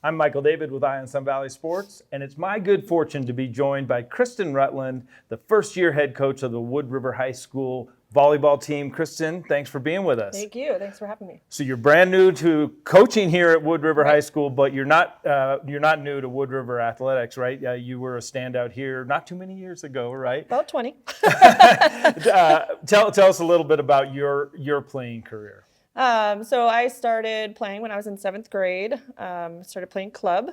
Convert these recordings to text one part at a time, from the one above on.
I'm Michael David with Eye on Sun Valley Sports, and it's my good fortune to be joined by Kristyn Rutland, the first-year head coach of the Wood River High School volleyball team. Kristyn, thanks for being with us. Thank you. Thanks for having me. So you're brand new to coaching here at Wood River Right. High School, but you're not new to Wood River athletics, right? You were a standout here not too many years ago, right? About 20. Tell us a little bit about your playing career. So I started playing when I was in 7th grade. Started playing club.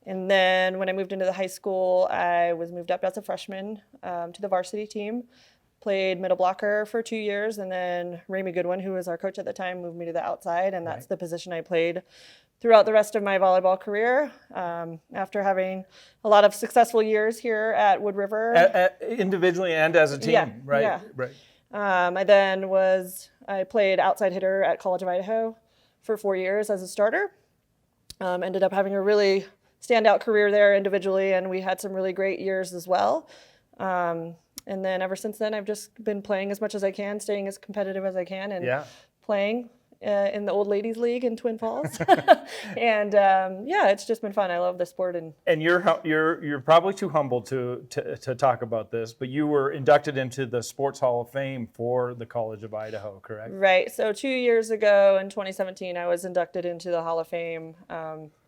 And then when I moved into the high school, I was moved up as a freshman to the varsity team. Played middle blocker for 2 years, and then Ramey Goodwin, who was our coach at the time, moved me to the outside, and that's the position I played throughout the rest of my volleyball career. After having a lot of successful years here at Wood River. Individually and as a team, Yeah, right? yeah. Right. I played outside hitter at College of Idaho for 4 years as a starter. Ended up having a really standout career there individually, and we had some really great years as well. And then ever since then, I've just been playing as much as I can, staying as competitive as I can, and playing in the Old Ladies League in Twin Falls. And it's just been fun. I love the sport. And you're probably too humble to talk about this, but you were inducted into the Sports Hall of Fame for the College of Idaho, correct? Right. So 2 years ago in 2017, I was inducted into the Hall of Fame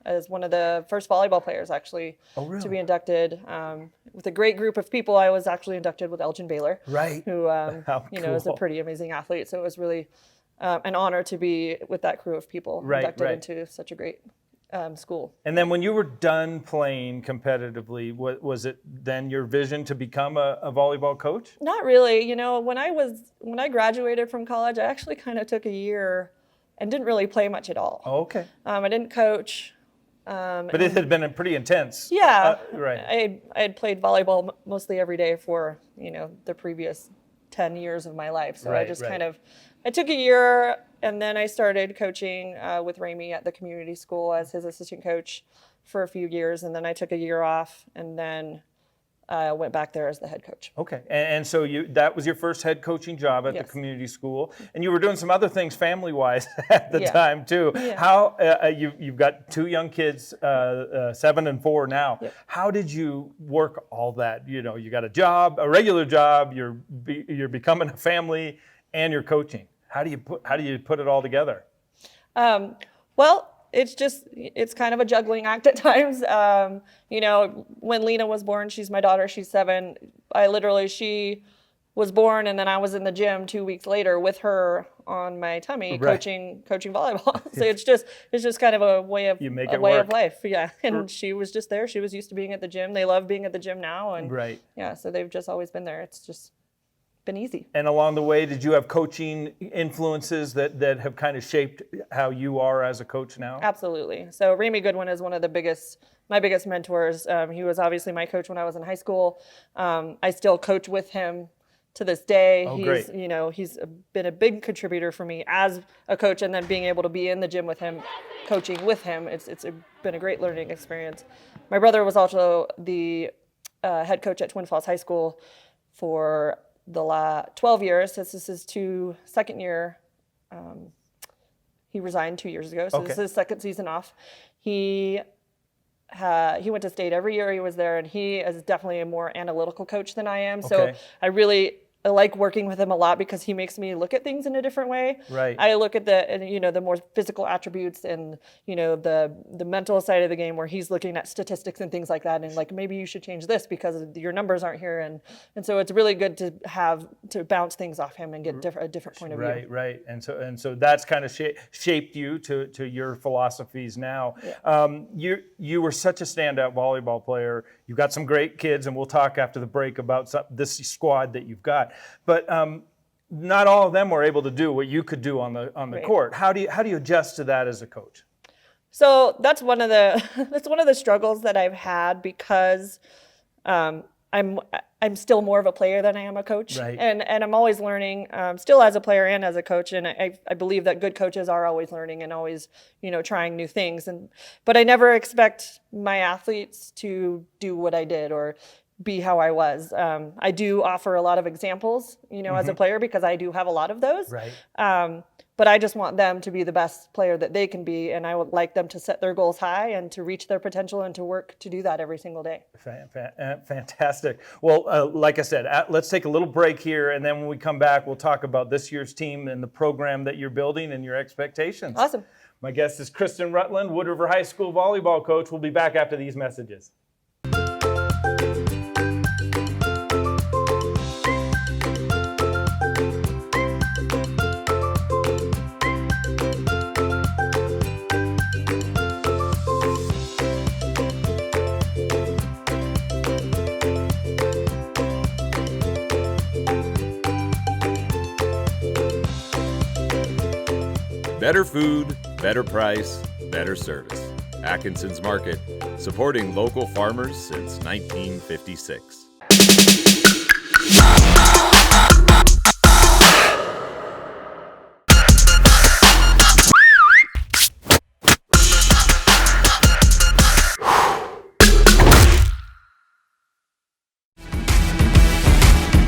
as one of the first volleyball players actually to be inducted. With a great group of people, I was actually inducted with Elgin Baylor, right? Who is a pretty amazing athlete. So it was really an honor to be with that crew of people inducted into such a great school. And then when you were done playing competitively, was it then your vision to become a volleyball coach? Not really. You know, when I graduated from college, I actually kind of took a year and didn't really play much at all. Oh, okay. I didn't coach. But it had been pretty intense. Yeah. Right. I had played volleyball mostly every day for, the previous 10 years of my life. So I just I took a year, and then I started coaching with Ramey at the community school as his assistant coach for a few years. And then I took a year off, and then went back there as the head coach. Okay, and so that was your first head coaching job at the community school, and you were doing some other things family-wise at the time too. Yeah. How you've got 2 young kids, 7 and 4 now. Yep. How did you work all that? You got a job, a regular job. You're becoming a family, and you're coaching. How do you put it all together? Well, it's kind of a juggling act at times. When Lena was born, she's my daughter, she's 7. She was born, and then I was in the gym 2 weeks later with her on my tummy coaching volleyball. So it's just kind of a way of life. Yeah. And she was just there. She was used to being at the gym. They love being at the gym now, and so they've just always been there. It's just been easy. And along the way, did you have coaching influences that have kind of shaped how you are as a coach now? Absolutely. So Ramey Goodwin is one of my biggest mentors. He was obviously my coach when I was in high school. I still coach with him to this day. He's been a big contributor for me as a coach, and then being able to be in the gym with him, coaching with him, it's been a great learning experience. My brother was also the head coach at Twin Falls High School for the last 12 years. This is his second year. He resigned 2 years ago, so this is his second season off. He went to state every year he was there, and he is definitely a more analytical coach than I am. So I like working with him a lot because he makes me look at things in a different way. Right. I look at the more physical attributes and the mental side of the game, where he's looking at statistics and things like that, and like, maybe you should change this because your numbers aren't here, and so it's really good to bounce things off him and get a different point of view. Right. And so that's kind of shaped you to your philosophies now. Yeah. You were such a standout volleyball player. You've got some great kids, and we'll talk after the break about this squad that you've got. But not all of them were able to do what you could do on the court. How do you adjust to that as a coach? So that's one of the struggles that I've had, because I'm still more of a player than I am a coach, and I'm always learning, still as a player and as a coach. And I believe that good coaches are always learning and always trying new things. But I never expect my athletes to do what I did or be how I was. I do offer a lot of examples, as a player, because I do have a lot of those. Right. but I just want them to be the best player that they can be, and I would like them to set their goals high and to reach their potential and to work to do that every single day. Fantastic. Well, like I said, let's take a little break here, and then when we come back, we'll talk about this year's team and the program that you're building and your expectations. Awesome. My guest is Kristyn Rutland, Wood River High School volleyball coach. We'll be back after these messages. Better food, better price, better service. Atkinson's Market, supporting local farmers since 1956.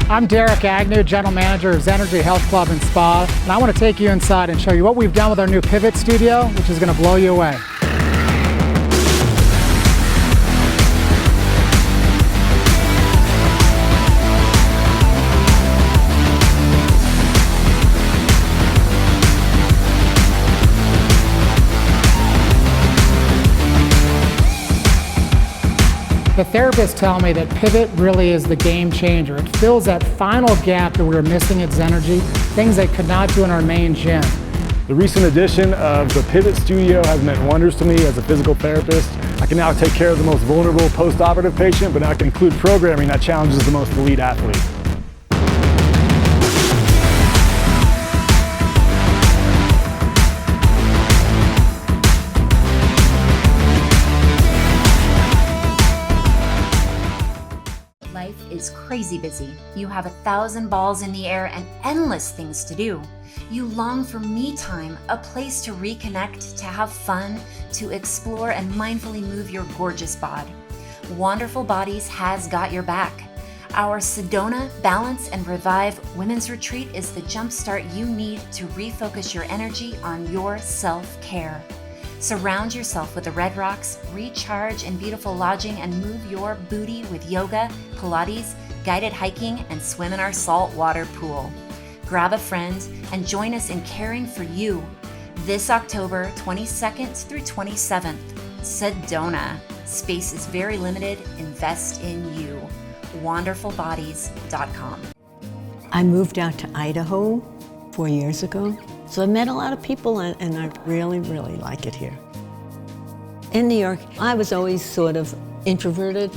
I'm Derek Agnew, General Manager of Zenergy Health Club and Spa, and I want to take you inside and show you what we've done with our new Pivot Studio, which is going to blow you away. The therapists tell me that Pivot really is the game changer. It fills that final gap that we were missing at Zenergy, things they could not do in our main gym. The recent addition of the Pivot Studio has meant wonders to me as a physical therapist. I can now take care of the most vulnerable post-operative patient, but now I can include programming that challenges the most elite athlete. Life is crazy busy. You have 1,000 balls in the air and endless things to do. You long for me time, a place to reconnect, to have fun, to explore and mindfully move your gorgeous bod. Wonderful Bodies has got your back. Our Sedona Balance and Revive Women's Retreat is the jumpstart you need to refocus your energy on your self-care. Surround yourself with the Red Rocks, recharge in beautiful lodging, and move your booty with yoga, Pilates, guided hiking, and swim in our saltwater pool. Grab a friend and join us in caring for you this October 22nd through 27th. Sedona. Space is very limited. Invest in you. WonderfulBodies.com. I moved out to Idaho 4 years ago. So I met a lot of people and I really, really like it here. In New York, I was always sort of introverted.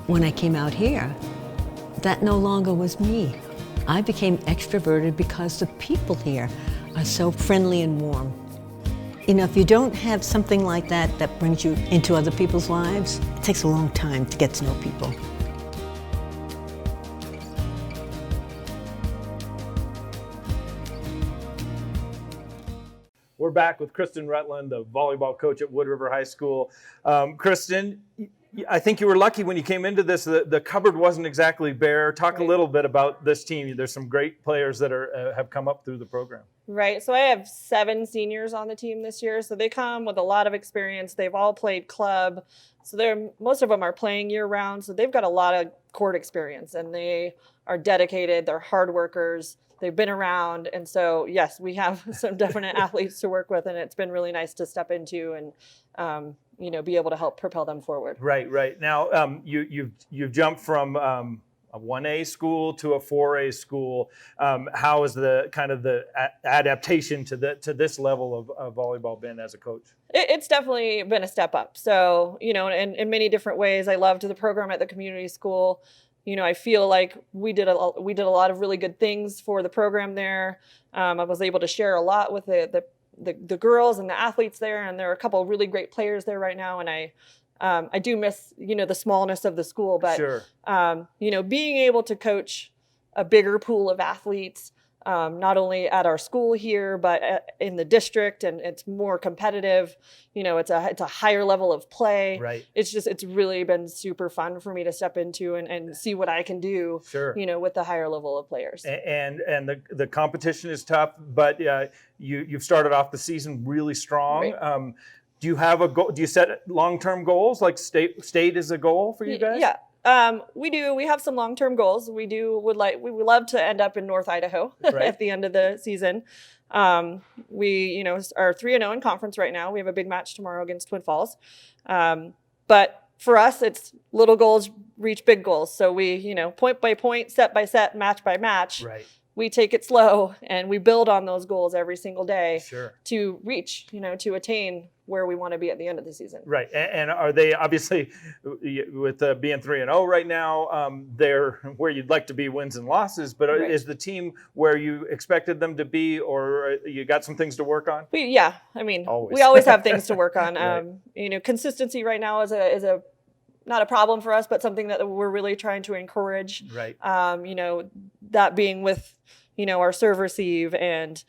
When I came out here, that no longer was me. I became extroverted because the people here are so friendly and warm. You know, if you don't have something like that that brings you into other people's lives, it takes a long time to get to know people. We're back with Kristyn Rutland, the volleyball coach at Wood River High School. Kristyn, I think you were lucky when you came into this. The cupboard wasn't exactly bare. Talk a little bit about this team. There's some great players that have come up through the program. Right. So I have 7 seniors on the team this year. So they come with a lot of experience. They've all played club. So most of them are playing year round. So they've got a lot of court experience, and they are dedicated. They're hard workers. They've been around. And so, yes, we have some definite athletes to work with, and it's been really nice to step into and, be able to help propel them forward. Right. Now, you've jumped from a 1A school to a 4A school. How has the kind of the adaptation to this level of volleyball been as a coach? It's definitely been a step up. So, in many different ways. I loved the program at the community school. I feel like we did a lot of really good things for the program there. I was able to share a lot with the girls and the athletes there, and there are a couple of really great players there right now. And I do miss the smallness of the school, but sure. Being able to coach a bigger pool of athletes, not only at our school here, but in the district, and it's more competitive. It's a higher level of play. Right. It's really been super fun for me to step into and see what I can do. Sure. With the higher level of players. And the competition is tough, but you've started off the season really strong. Right. Do you have a goal? Do you set long-term goals? Like state is a goal for you guys? Yeah. We do. We have some long-term goals. We would love to end up in North Idaho at the end of the season. We are 3-0 in conference right now. We have a big match tomorrow against Twin Falls. But for us, it's little goals reach big goals. So we, point by point, set by set, match by match. Right. We take it slow and we build on those goals every single day. Sure. To reach, to attain where we want to be at the end of the season. Right. And are they obviously, with being 3-0 right now, they're where you'd like to be, wins and losses, but right. Is the team where you expected them to be, or you got some things to work on? We Always. We always have things to work on. Right. Consistency right now is a not a problem for us, but something that we're really trying to encourage. Right. That being with, our serve receive and,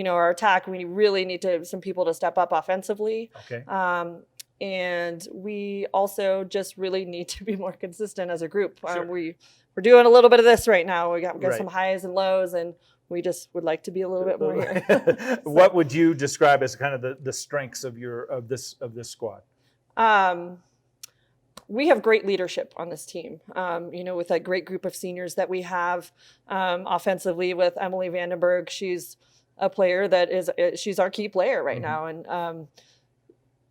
our attack, we really need some people to step up offensively. Okay. And we also just really need to be more consistent as a group. Sure. We're doing a little bit of this right now. We got Right. some highs and lows, and we just would like to be a little bit more here. What would you describe as kind of the strengths of this squad? We have great leadership on this team, with that great group of seniors that we have offensively with Emily Vandenberg. She's a player she's our key player right now. And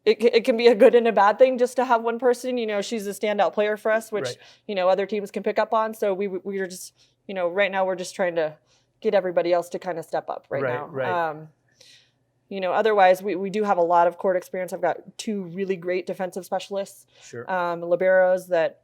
it can be a good and a bad thing just to have one person. She's a standout player for us, which, right. Other teams can pick up on. So we're just, right now we're just trying to get everybody else to kind of step up right now. Right. Otherwise, we do have a lot of court experience. I've got 2 really great defensive specialists, Sure. Liberos that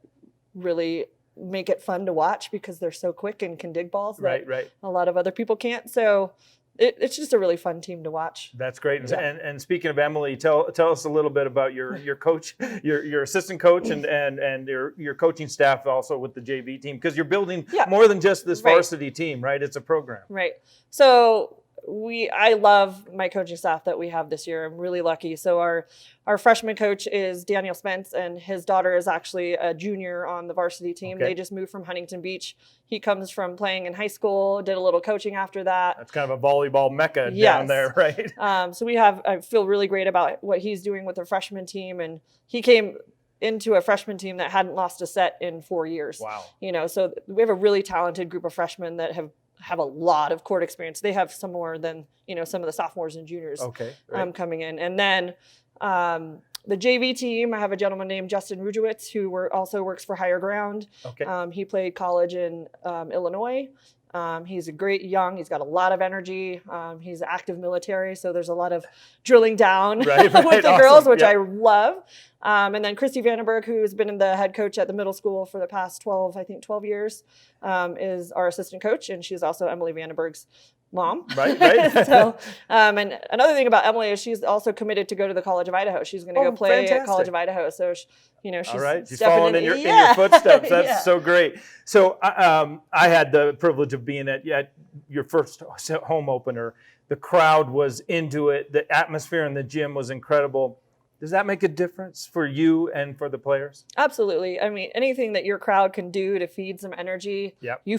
really make it fun to watch because they're so quick and can dig balls that Right. a lot of other people can't. So it's just a really fun team to watch. That's great. Yeah. And speaking of Emily, tell us a little bit about your coach, your assistant coach, and your coaching staff also with the JV team, because you're building more than just this varsity team, right? It's a program. Right. So I love my coaching staff that we have this year. I'm really lucky. So our freshman coach is Daniel Spence, and his daughter is actually a junior on the varsity team. Okay. They just moved from Huntington Beach. He comes from playing in high school, did a little coaching after that. That's kind of a volleyball mecca down there, right? So I feel really great about what he's doing with the freshman team, and he came into a freshman team that hadn't lost a set in 4 years. Wow. So we have a really talented group of freshmen that have a lot of court experience. They have some more than, some of the sophomores and juniors coming in. And then the JV team, I have a gentleman named Justin Rujewitz who also works for Higher Ground. Okay. He played college in Illinois. He's he's got a lot of energy. He's active military, so there's a lot of drilling down with the girls, which I love. And then Kristyn Rutland, who's been the head coach at the middle school for the past 12 years, is our assistant coach, and she's also Emily Vandenberg's mom. Right. So, and another thing about Emily is she's also committed to go to the College of Idaho. She's going to go play at College of Idaho. So, she's all right. She's following in your footsteps. That's so great. So I had the privilege of being at your first home opener. The crowd was into it. The atmosphere in the gym was incredible. Does that make a difference for you and for the players? Absolutely. I mean, anything that your crowd can do to feed some energy, you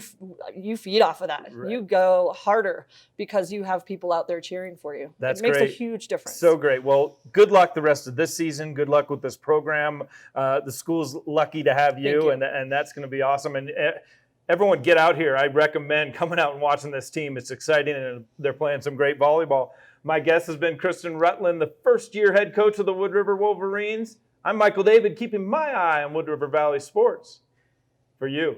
feed off of that. Right. You go harder because you have people out there cheering for you. That's it makes great. a huge difference. So great. Well, good luck the rest of this season. Good luck with this program. The school's lucky to have you. And that's going to be awesome. And everyone get out here. I recommend coming out and watching this team. It's exciting, and they're playing some great volleyball. My guest has been Kristyn Rutland, the first-year head coach of the Wood River Wolverines. I'm Michael David, keeping my eye on Wood River Valley sports for you.